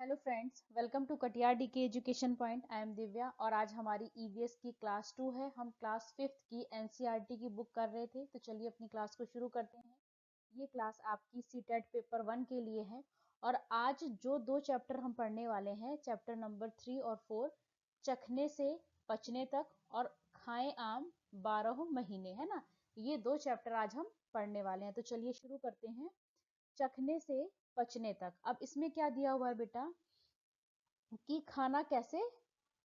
Hello friends, welcome to Katiyar DK education point. I am Divya और आज हमारी ईवीएस की क्लास 2 है। हम क्लास 5th की एनसीईआरटी की बुक कर रहे थे, तो चलिए अपनी क्लास को शुरू करते हैं। ये क्लास आपकी सीटेट पेपर 1 के लिए है और आज जो दो चैप्टर हम पढ़ने वाले हैं, चैप्टर नंबर 3 और 4, चखने से पचने तक और खाएं आम 12 महीने, है ना। ये दो चैप्टर आज हम पढ़ने वाले हैं, तो चलिए शुरू करते हैं। चखने से पचने तक। अब इसमें क्या दिया हुआ है बेटा कि खाना कैसे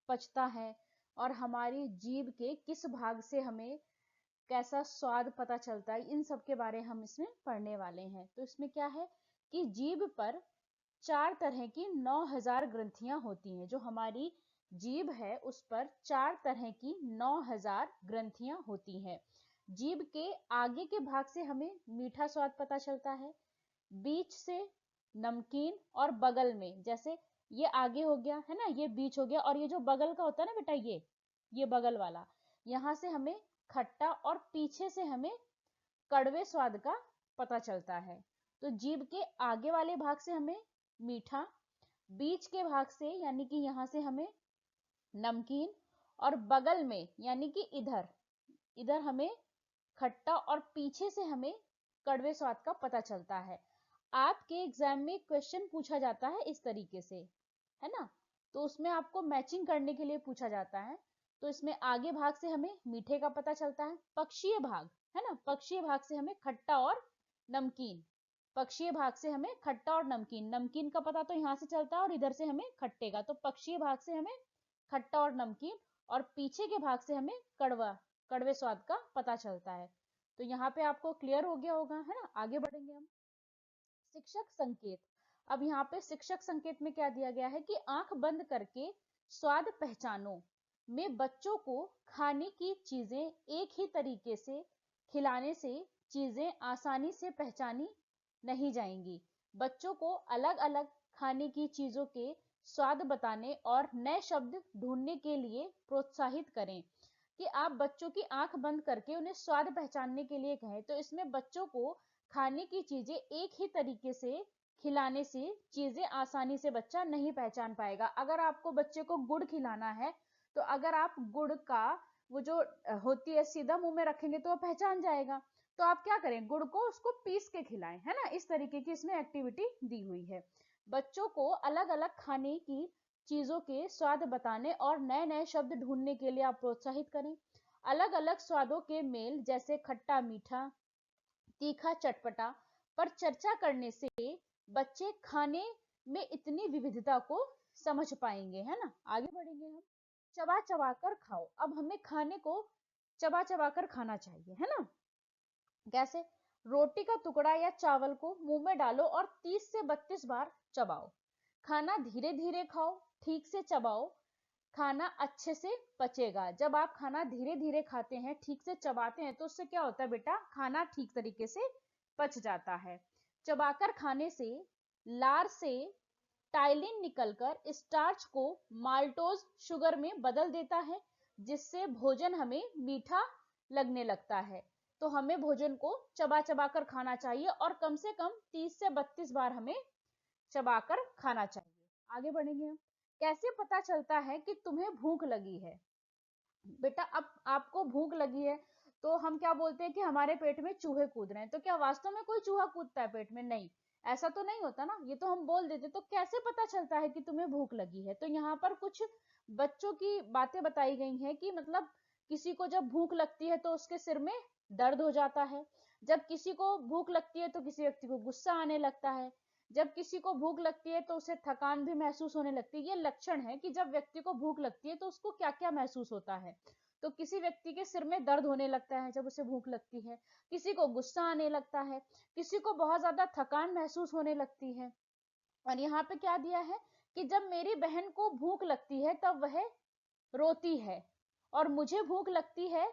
पचता है और हमारी जीभ के किस भाग से हमें कैसा स्वाद पता चलता है, इन सब के बारे हम इसमें पढ़ने वाले हैं। तो इसमें क्या है कि जीभ पर 4 तरह की 9000 ग्रंथियां होती हैं। जो हमारी जीभ है उस पर 4 तरह की 9000 ग्रंथियां होती हैं। जीभ के आगे के भाग से हमें मीठा स्वाद पता चलता है, बीच से नमकीन, और बगल में जैसे ये आगे हो गया है ना, ये बीच हो गया, और ये जो बगल का होता है ना बेटा, ये बगल वाला, यहाँ से हमें खट्टा और पीछे से हमें कड़वे स्वाद का पता चलता है। तो जीभ के आगे वाले भाग से हमें मीठा, बीच के भाग से यानी कि यहाँ से हमें नमकीन, और बगल में यानी कि इधर इधर हमें खट्टा, और पीछे से हमें कड़वे स्वाद का पता चलता है। आपके एग्जाम में क्वेश्चन पूछा जाता है इस तरीके से, है ना। तो उसमें आपको मैचिंग करने के लिए पूछा जाता है। तो इसमें आगे भाग से हमें मीठे का पता चलता है, पक्षीय भाग, है ना, पक्षीय भाग से हमें खट्टा और नमकीन, पक्षीय भाग से हमें खट्टा और नमकीन, नमकीन का पता तो यहाँ से चलता है और इधर से हमें खट्टे का, तो पक्षीय भाग से हमें खट्टा और नमकीन, और पीछे के भाग से हमें कड़वे स्वाद का पता चलता है। तो यहाँ पे आपको क्लियर हो गया होगा, है ना। आगे बढ़ेंगे हम। शिक्षक संकेत। अब यहाँ पे शिक्षक संकेत में क्या दिया गया है कि आंख बंद करके स्वाद पहचानो में बच्चों को खाने की चीजें एक ही तरीके से खिलाने से चीजें आसानी से पहचानी नहीं जाएंगी। बच्चों को अलग अलग खाने की चीजों के स्वाद बताने और नए शब्द ढूंढने के लिए प्रोत्साहित करें। कि आप बच्चों की आंख बंद करके उन्हें स्वाद पहचानने के लिए कहें, तो इसमें बच्चों को खाने की चीजें एक ही तरीके से खिलाने से चीजें आसानी से बच्चा नहीं पहचान पाएगा। अगर आपको बच्चे को गुड़ खिलाना है, तो अगर आप गुड़ का वो जो होती है सीधा मुंह में रखेंगे तो वो पहचान जाएगा। तो आप क्या करें, गुड़ को उसको पीस के खिलाएं, है ना। इस तरीके की इसमें एक्टिविटी दी हुई है। बच्चों को अलग अलग खाने की चीजों के स्वाद बताने और नए नए शब्द ढूंढने के लिए आप प्रोत्साहित करें। अलग अलग स्वादों के मेल जैसे खट्टा मीठा, तीखा चटपटा पर चर्चा करने से बच्चे खाने में इतनी विविधता को समझ पाएंगे, है ना। आगे बढ़ेंगे हम। चबा चबा कर खाओ। अब हमें खाने को चबा चबा कर खाना चाहिए, है ना। कैसे? रोटी का टुकड़ा या चावल को मुंह में डालो और 30 से 32 बार चबाओ। खाना धीरे धीरे खाओ, ठीक से चबाओ, खाना अच्छे से पचेगा। जब आप खाना धीरे धीरे खाते हैं, ठीक से चबाते हैं, तो उससे क्या होता है बेटा, खाना ठीक तरीके से पच जाता है। चबाकर खाने से लार से टाइलिन निकलकर स्टार्च को माल्टोज शुगर में बदल देता है, जिससे भोजन हमें मीठा लगने लगता है। तो हमें भोजन को चबा चबा कर खाना चाहिए और कम से कम 30 से 32 बार हमें चबाकर खाना चाहिए। आगे बढ़ेंगे हम। कैसे पता चलता है कि तुम्हें भूख लगी है? बेटा अब आपको भूख लगी है तो हम क्या बोलते हैं कि हमारे पेट में चूहे कूद रहे हैं। तो क्या वास्तव में कोई चूहा कूदता है पेट में? नहीं, ऐसा तो नहीं होता ना, ये तो हम बोल देते। तो कैसे पता चलता है कि तुम्हें भूख लगी है? तो यहाँ पर कुछ बच्चों की बातें बताई गई हैं कि मतलब किसी को जब भूख लगती है तो उसके सिर में दर्द हो जाता है, जब किसी को भूख लगती है तो किसी व्यक्ति को गुस्सा आने लगता है, जब किसी को भूख लगती है तो उसे थकान भी महसूस होने लगती है। ये लक्षण है कि जब व्यक्ति को भूख लगती है तो उसको क्या क्या महसूस होता है। तो किसी व्यक्ति के सिर में दर्द होने लगता है जब उसे भूख लगती है, किसी को गुस्सा आने लगता है, किसी को बहुत ज्यादा थकान महसूस होने लगती है। और यहाँ पे क्या दिया है कि जब मेरी बहन को भूख लगती है तब वह रोती है, और मुझे भूख लगती है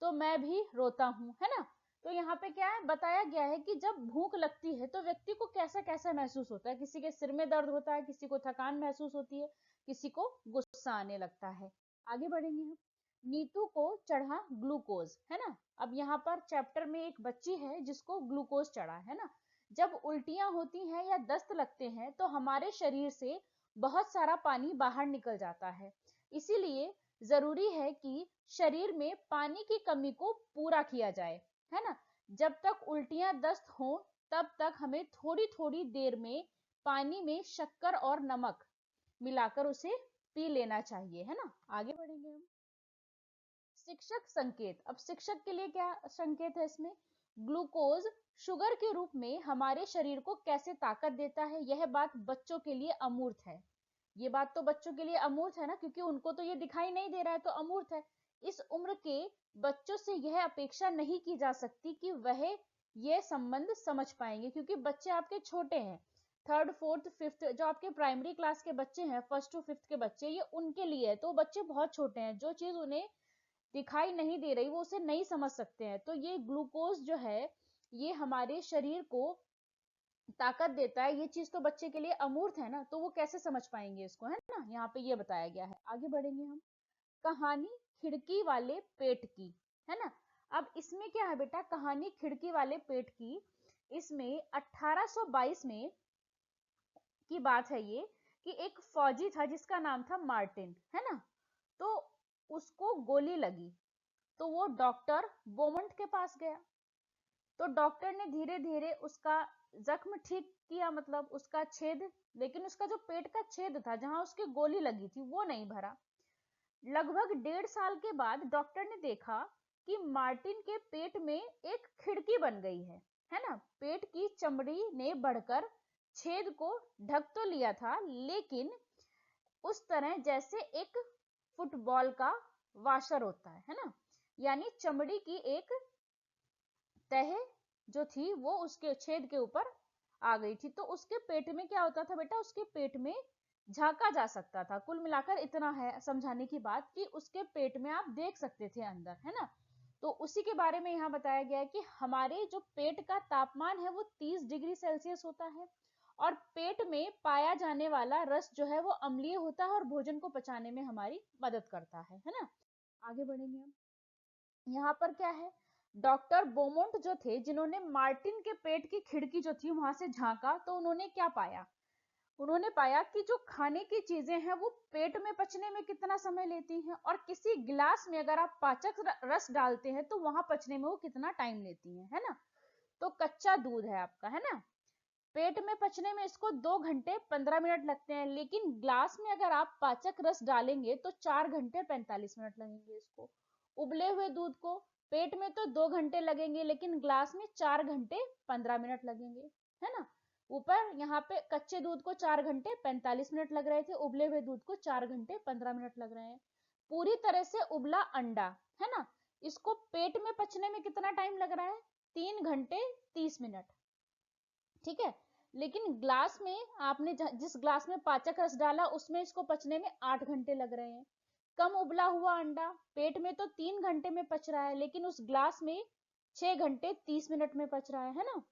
तो मैं भी रोता हूं, है ना। तो यहाँ पे क्या है बताया गया है कि जब भूख लगती है तो व्यक्ति को कैसा कैसा महसूस होता है। किसी के सिर में दर्द होता है, किसी को थकान महसूस होती है, किसी को गुस्सा आने लगता है। आगे बढ़ेंगे हम। नीतू को चढ़ा ग्लूकोज, है ना। अब यहाँ पर चैप्टर में एक बच्ची है जिसको ग्लूकोज चढ़ा, है ना। जब उल्टियां होती हैं या दस्त लगते हैं तो हमारे शरीर से बहुत सारा पानी बाहर निकल जाता है। इसीलिए जरूरी है कि शरीर में पानी की कमी को पूरा किया जाए, है ना। जब तक उल्टियां दस्त हो तब तक हमें थोड़ी थोड़ी देर में पानी में शक्कर और नमक मिलाकर उसे पी लेना चाहिए, है ना। आगे बढ़ेंगे हम। शिक्षक संकेत। अब शिक्षक के लिए क्या संकेत है इसमें? ग्लूकोज शुगर के रूप में हमारे शरीर को कैसे ताकत देता है, यह बात बच्चों के लिए अमूर्त है। ये बात तो बच्चों के लिए अमूर्त है ना, क्योंकि उनको तो ये दिखाई नहीं दे रहा है, तो अमूर्त है। इस उम्र के बच्चों से यह अपेक्षा नहीं की जा सकती कि वह ये संबंध समझ पाएंगे, क्योंकि बच्चे आपके छोटे हैं। थर्ड फोर्थ फिफ्थ जो आपके प्राइमरी क्लास के बच्चे हैं, फर्स्ट टू फिफ्थ के बच्चे, ये उनके लिए है। तो बच्चे बहुत छोटे हैं, जो चीज उन्हें दिखाई नहीं दे रही वो उसे नहीं समझ सकते हैं। तो ये ग्लूकोज जो है ये हमारे शरीर को ताकत देता है, ये चीज तो बच्चे के लिए अमूर्त है ना, तो वो कैसे समझ पाएंगे इसको, है ना। यहाँ पे ये बताया गया है। आगे बढ़ेंगे हम। कहानी खिड़की वाले पेट की, है ना। अब इसमें क्या है बेटा, कहानी खिड़की वाले पेट की। इसमें 1822 में की बात है ये, कि एक फौजी था जिसका नाम था मार्टिन, है ना। तो उसको गोली लगी, तो वो डॉक्टर बोमंट के पास गया। तो डॉक्टर ने धीरे धीरे उसका जख्म ठीक किया, मतलब उसका छेद, लेकिन उसका जो पेट का छेद था जहां उसकी गोली लगी थी वो नहीं भरा। लगभग 1.5 साल के बाद डॉक्टर ने देखा कि मार्टिन के पेट में एक खिड़की बन गई है ना। पेट की चमड़ी ने बढ़कर छेद को ढक तो लिया था, लेकिन उस तरह जैसे एक फुटबॉल का वाशर होता है ना। यानी चमड़ी की एक तह जो थी वो उसके छेद के ऊपर आ गई थी। तो उसके पेट में क्या होता था बेटा, उसके पेट में झांका जा सकता था। कुल मिलाकर इतना है समझाने की बात कि उसके पेट में आप देख सकते थे अंदर, है ना। तो उसी के बारे में यहाँ बताया गया है कि हमारे जो पेट का तापमान है वो 30 डिग्री सेल्सियस होता है, और पेट में पाया जाने वाला रस जो है वो अम्लीय होता है और भोजन को पचाने में हमारी मदद करता है ना। आगे बढ़ेंगे हम। यहाँ पर क्या है, डॉक्टर बोमोंट जो थे जिन्होंने मार्टिन के पेट की खिड़की जो थी वहां से झांका, तो उन्होंने क्या पाया, उन्होंने पाया कि जो खाने की चीजें हैं वो पेट में पचने में कितना समय लेती हैं, और किसी गिलास में अगर आप पाचक रस डालते हैं तो वहां पचने में वो कितना टाइम लेती है ना। तो कच्चा दूध है आपका, है ना, पेट में पचने में इसको 2 घंटे 15 मिनट लगते हैं, लेकिन ग्लास में अगर आप पाचक रस डालेंगे तो 4 घंटे 45 मिनट लगेंगे इसको। उबले हुए दूध को पेट में तो 2 घंटे लगेंगे, लेकिन ग्लास में 4 घंटे 15 मिनट लगेंगे, है ना। ऊपर यहाँ पे कच्चे दूध को 4 घंटे 45 मिनट लग रहे थे, उबले हुए दूध को 4 घंटे 15 मिनट लग रहे हैं। पूरी तरह से उबला अंडा, है ना, इसको पेट में पचने में कितना टाइम लग रहा है, 3 घंटे 30 मिनट, ठीक है। लेकिन ग्लास में आपने जिस ग्लास में पाचक रस डाला उसमें इसको पचने में 8 घंटे लग रहे हैं। कम उबला हुआ अंडा पेट में तो 3 घंटे में पच रहा है, लेकिन उस ग्लास में 6 घंटे 30 मिनट में पच रहा है ना।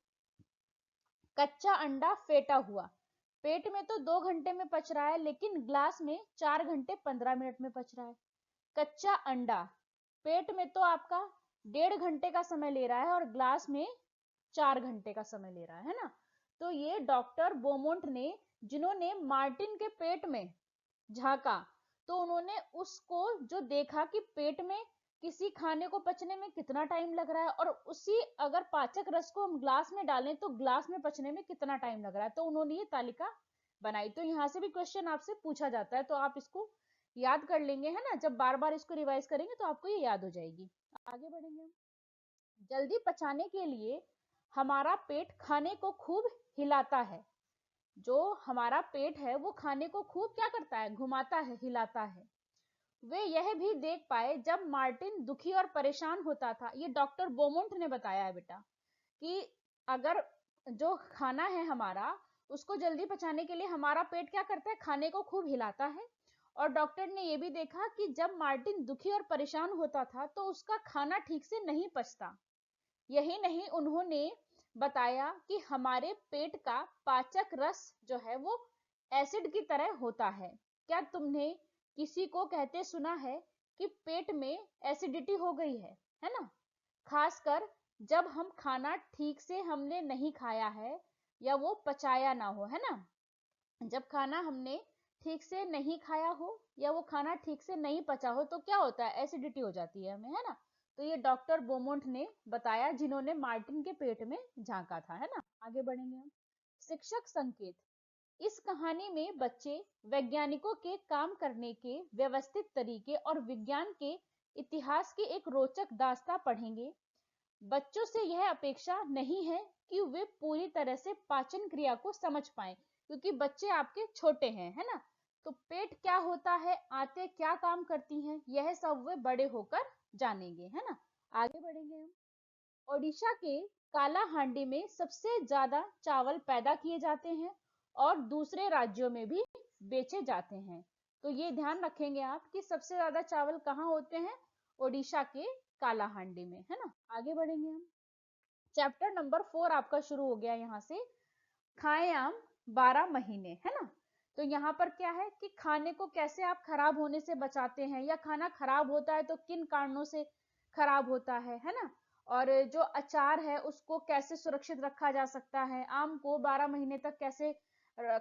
कच्चा अंडा फेटा हुआ पेट में तो 2 घंटे में पच रहा है, लेकिन ग्लास में 4 घंटे 15 मिनट में पच रहा है। कच्चा अंडा पेट में तो आपका 1.5 घंटे का समय ले रहा है और ग्लास में 4 घंटे का समय ले रहा है ना। तो ये डॉक्टर बोमोंट ने, जिन्होंने मार्टिन के पेट में झांका, तो उन्होंने उसको जो देखा कि पेट में किसी खाने को पचने में कितना टाइम लग रहा है, और उसी अगर पाचक रस को हम ग्लास में डालें तो ग्लास में पचने में कितना टाइम लग रहा है, तो उन्होंने ये तालिका बनाई। तो यहाँ से भी क्वेश्चन आपसे पूछा जाता है, तो आप इसको याद कर लेंगे, है ना। जब बार बार इसको रिवाइज करेंगे तो आपको ये याद हो जाएगी। आगे बढ़ेंगे। जल्दी पचाने के लिए हमारा पेट खाने को खूब हिलाता है। जो हमारा पेट है वो खाने को खूब क्या करता है, घुमाता है, हिलाता है। वे यह भी देख पाए जब मार्टिन दुखी और परेशान होता था, ये डॉक्टर बोमोंट ने बताया है बेटा, कि अगर जो खाना है हमारा उसको जल्दी पचाने के लिए हमारा पेट क्या करता है, खाने को खूब हिलाता है। और डॉक्टर ने ये भी देखा कि जब मार्टिन दुखी और परेशान होता था तो उसका खाना ठीक से नहीं पचता। यही नहीं, उन्होंने बताया कि हमारे पेट का पाचक रस जो है वो एसिड की तरह होता है। क्या तुमने किसी को कहते सुना है कि पेट में एसिडिटी हो गई है ना। खासकर जब हम खाना ठीक से हमने नहीं खाया है या वो पचाया ना हो, है ना। जब खाना हमने ठीक से नहीं खाया हो या वो खाना ठीक से नहीं पचा हो तो क्या होता है, एसिडिटी हो जाती है हमें, है ना। तो ये डॉक्टर बोमोंट ने बताया, जिन्होंने मार्टिन के पेट में झांका था, है ना। आगे बढ़ेंगे हम। शिक्षक संकेत। इस कहानी में बच्चे वैज्ञानिकों के काम करने के व्यवस्थित तरीके और विज्ञान के इतिहास की एक रोचक दास्तां पढ़ेंगे। बच्चों से यह अपेक्षा नहीं है कि वे पूरी तरह से पाचन क्रिया को समझ पाएं, क्योंकि बच्चे आपके छोटे हैं, है ना। तो पेट क्या होता है, आंतें क्या काम करती हैं, यह सब वे बड़े होकर जानेंगे, है ना। आगे बढ़ेंगे हम। ओडिशा के कालाहांडी में सबसे ज्यादा चावल पैदा किए जाते हैं और दूसरे राज्यों में भी बेचे जाते हैं। तो ये ध्यान रखेंगे आप कि सबसे ज्यादा चावल कहाँ होते हैं, ओडिशा के कालाहांडी में, है ना। आगे बढ़ेंगे हम। चैप्टर नंबर 4 आपका शुरू हो गया यहाँ से। खाएं आम 12 महीने, है ना। तो यहाँ पर क्या है कि खाने को कैसे आप खराब होने से बचाते हैं, या खाना खराब होता है तो किन कारणों से खराब होता है ना। और जो अचार है उसको कैसे सुरक्षित रखा जा सकता है, आम को 12 महीने तक कैसे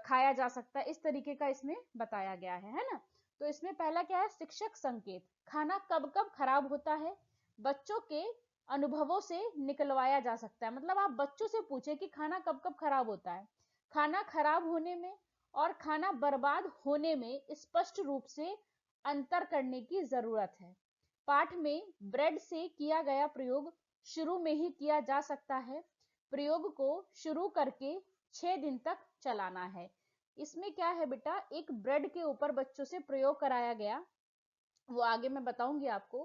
खाया जा सकता है, इस तरीके का इसमें बताया गया है ना। तो इसमें पहला क्या है, शिक्षक संकेत। खाना कब कब खराब होता है, बच्चों के अनुभवों से निकलवाया जा सकता है। मतलब आप बच्चों से पूछे कि खाना कब कब खराब होता है। खाना खराब होने में और खाना बर्बाद होने में स्पष्ट रूप से अंतर करने की जरूरत है। पाठ में ब्रेड से किया गया प्रयोग शुरू में ही किया जा सकता है। प्रयोग को शुरू करके 6 दिन तक चलाना है। इसमें क्या है बेटा, एक ब्रेड के ऊपर बच्चों से प्रयोग कराया गया, वो आगे मैं बताऊंगी आपको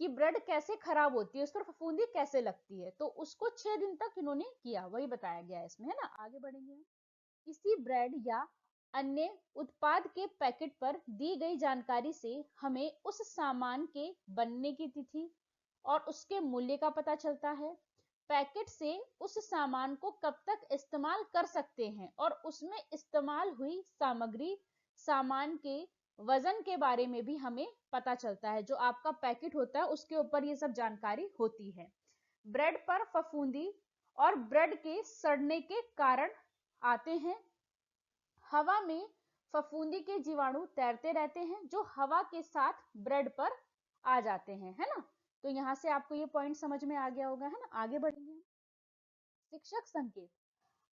कि ब्रेड कैसे खराब होती है, उस पर फफूंदी कैसे लगती है। तो उसको 6 दिन तक इन्होंने किया, वही बताया गया है इसमें, है ना। आगे बढ़ेंगे। किसी ब्रेड या अन्य उत्पाद के पैकेट पर दी गई जानकारी से हमें उस सामान के बनने की तिथि और उसके मूल्य का पता चलता है। पैकेट से उस सामान को कब तक इस्तेमाल कर सकते हैं और उसमें इस्तेमाल हुई सामग्री, सामान के वजन के बारे में भी हमें पता चलता है। जो आपका पैकेट होता है उसके ऊपर ये सब जानकारी होती है। ब्रेड पर फफूंदी और ब्रेड के सड़ने के कारण आते हैं। हवा में फफूंदी के जीवाणु तैरते रहते हैं जो हवा के साथ ब्रेड पर आ जाते हैं, है ना। तो यहां से आपको ये पॉइंट समझ में आ गया होगा, है ना। आगे बढ़ेंगे। शिक्षक संकेत।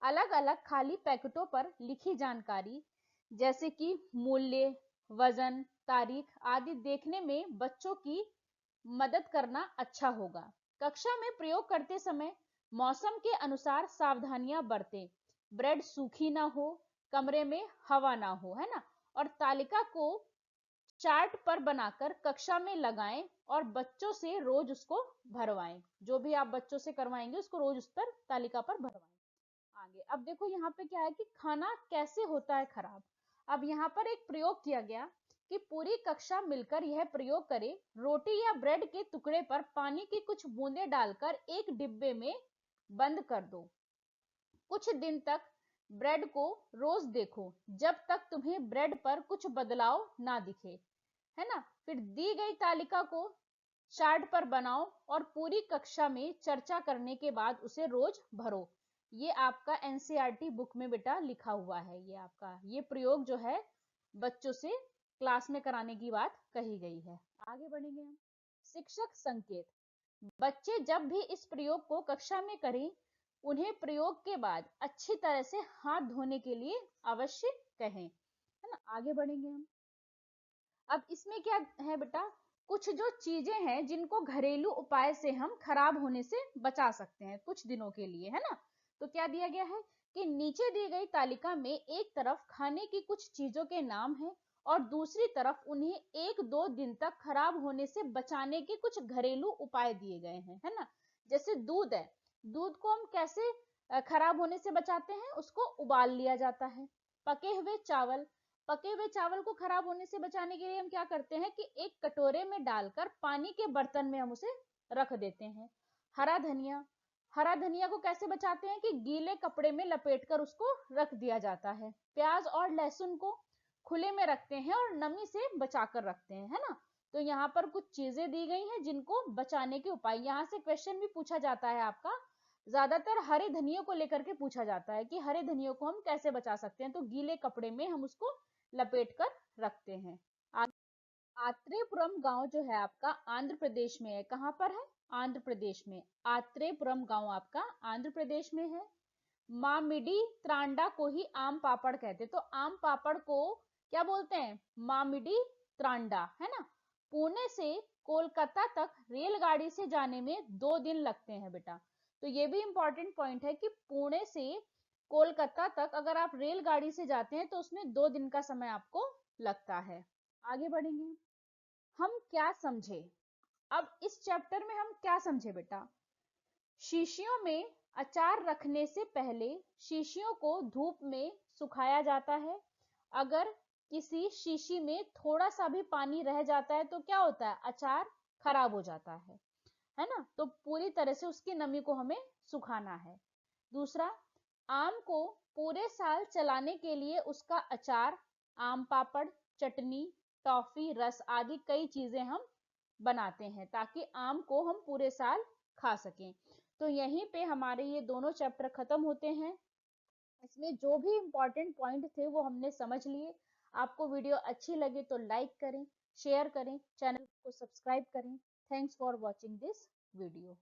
अलग अलग खाली पैकेटों पर लिखी जानकारी जैसे कि मूल्य, वजन, तारीख आदि देखने में बच्चों की मदद करना अच्छा होगा। कक्षा में प्रयोग करते समय मौसम के अनुसार सावधानियां बरतें। ब्रेड सूखी ना हो, कमरे में हवा ना हो, है ना। और तालिका को चार्ट पर बनाकर कक्षा में लगाएं और बच्चों से रोज उसको भरवाएं। जो भी आप बच्चों से करवाएंगे उसको रोज उस पर तालिका पर भरवाएं। आगे अब देखो यहाँ पे क्या है कि खाना कैसे होता है खराब। अब यहाँ पर एक प्रयोग किया गया कि पूरी कक्षा मिलकर यह प्रयोग करे। रोटी या ब्रेड के टुकड़े पर पानी की कुछ बूंदें डालकर एक डिब्बे में बंद कर दो। कुछ दिन तक ब्रेड को रोज देखो जब तक तुम्हें ब्रेड पर कुछ बदलाव ना दिखे, है ना। फिर दी गई तालिका को चार्ट पर बनाओ और पूरी कक्षा में चर्चा करने के बाद उसे रोज भरो। ये आपका एनसीईआरटी बुक में बेटा लिखा हुआ है। ये आपका ये प्रयोग जो है बच्चों से क्लास में कराने की बात कही गई है। आगे बढ़ेंगे हम। शिक्षक संकेत। बच्चे जब भी इस प्रयोग को कक्षा में करें उन्हें प्रयोग के बाद अच्छी तरह से हाथ धोने के लिए अवश्य कहें, है ना। आगे बढ़ेंगे हम। अब इसमें क्या है बेटा, कुछ जो चीजें हैं जिनको घरेलू उपाय से हम खराब होने से बचा सकते हैं कुछ दिनों के लिए, है ना। तो क्या दिया गया है कि नीचे दी गई तालिका में एक तरफ खाने की कुछ चीजों के नाम है और दूसरी तरफ उन्हें 1-2 दिन तक खराब होने से बचाने के कुछ घरेलू उपाय दिए गए हैं, है ना। जैसे दूध है, दूध को हम कैसे खराब होने से बचाते हैं, उसको उबाल लिया जाता है। पके हुए चावल, पके हुए चावल को खराब होने से बचाने के लिए हम क्या करते हैं कि एक कटोरे में डालकर पानी के बर्तन में हम उसे रख देते हैं। हरा धनिया, हरा धनिया को कैसे बचाते हैं कि गीले कपड़े में लपेटकर उसको रख दिया जाता है। प्याज और लहसुन को खुले में रखते हैं और नमी से बचाकर रखते हैं, है ना। तो यहाँ पर कुछ चीजें दी गई हैं जिनको बचाने के उपाय, यहाँ से क्वेश्चन भी पूछा जाता है आपका ज्यादातर हरे धनिये को लेकर के पूछा जाता है कि हरे धनिये को हम कैसे बचा सकते हैं, तो गीले कपड़े में हम उसको लपेट कर रखते हैं। आत्रेयपुरम गांव जो है आपका आंध्र प्रदेश में है। कहाँ पर है? आंध्र प्रदेश में। आत्रेयपुरम गांव आपका आंध्र प्रदेश में है। मामिडी त्रांडा को ही आम पापड़ कहते, तो आम पापड़ को क्या बोलते हैं? मामिडी त्रांडा, है ना। पुणे से कोलकाता तक रेलगाड़ी से जाने में 2 दिन लगते हैं बेटा। तो ये भी इंपॉर्टेंट पॉइंट है कि पुणे से कोलकाता तक अगर आप रेलगाड़ी से जाते हैं तो उसमें 2 दिन का समय आपको लगता है। आगे बढ़ेंगे, हम क्या समझे? अब इस चैप्टर में हम क्या समझे बेटा? शीशियों में अचार रखने से पहले शीशियों को धूप में सुखाया जाता है। अगर किसी शीशी में थोड़ा सा भी पानी रह जाता है तो क्या होता है? अचार खराब हो जाता है ना। तो पूरी तरह से उसकी नमी को हमें सुखाना है। दूसरा, आम को पूरे साल चलाने के लिए उसका अचार, आम पापड़, चटनी, टॉफी, रस आदि कई चीजें हम बनाते हैं ताकि आम को हम पूरे साल खा सकें। तो यहीं पे हमारे ये दोनों चैप्टर खत्म होते हैं। इसमें जो भी इंपॉर्टेंट पॉइंट थे वो हमने समझ लिए। आपको वीडियो अच्छी लगे तो लाइक करें, शेयर करें, चैनल को सब्सक्राइब करें। Thanks for watching this video.